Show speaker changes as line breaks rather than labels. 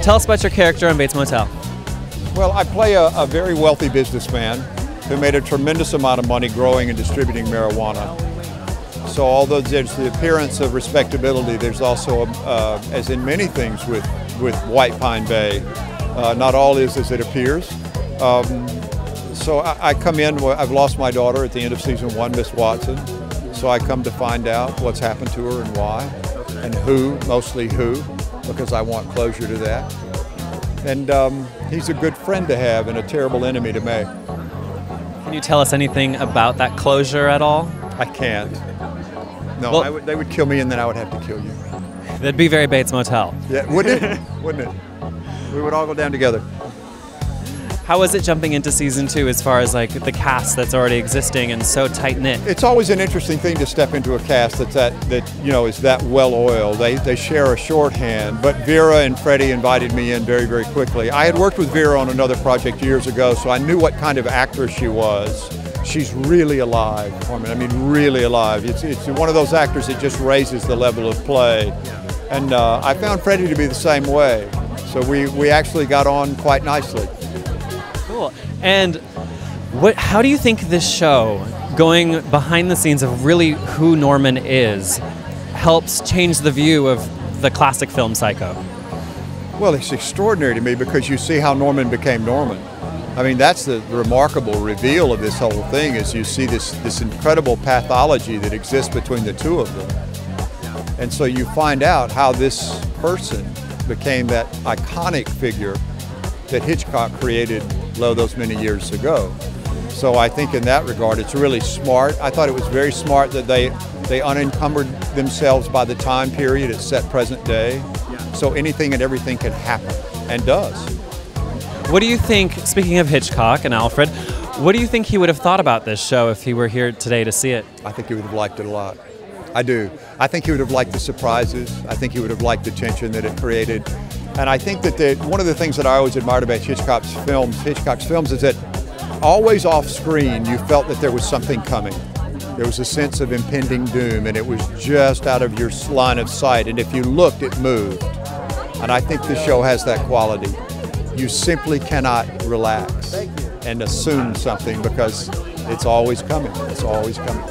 Tell us about your character on Bates Motel.
Well, I play a very wealthy businessman who made a tremendous amount of money growing and distributing marijuana. So although there's the appearance of respectability, there's also, as in many things with White Pine Bay, not all is as it appears. So I come in, I've lost my daughter at the end of season 1, Miss Watson. So I come to find out what's happened to her and why, and who, mostly who, because I want closure to that. And he's a good friend to have and a terrible enemy to make.
Can you tell us anything about that closure at all?
I can't. No,
well,
they would kill me and then I would have to kill you.
That'd be very Bates Motel.
Yeah, wouldn't it? Wouldn't it? We would all go down together.
How was it jumping into season 2 as far as like the cast that's already existing and so tight-knit?
It's always an interesting thing to step into a cast is that well-oiled. They share a shorthand, but Vera and Freddie invited me in very, very quickly. I had worked with Vera on another project years ago, so I knew what kind of actress she was. She's really alive, Norman. I mean, really alive. It's one of those actors that just raises the level of play. And I found Freddie to be the same way. So we actually got on quite nicely.
Cool. And how do you think this show, going behind the scenes of really who Norman is, helps change the view of the classic film Psycho?
Well, it's extraordinary to me because you see how Norman became Norman. I mean, that's the remarkable reveal of this whole thing is you see this incredible pathology that exists between the two of them. And so you find out how this person became that iconic figure that Hitchcock created those many years ago. So I think in that regard it's really smart. I thought it was very smart that they unencumbered themselves by the time period. It's set present day. So anything and everything can happen, and does.
What do you think, speaking of Hitchcock and Alfred, what do you think he would have thought about this show if he were here today to see it?
I think he would have liked it a lot. I do. I think he would have liked the surprises. I think he would have liked the tension that it created. And I think that one of the things that I always admired about Hitchcock's films is that always off screen you felt that there was something coming. There was a sense of impending doom and it was just out of your line of sight, and if you looked it moved. And I think this show has that quality. You simply cannot relax and assume something because it's always coming. It's always coming.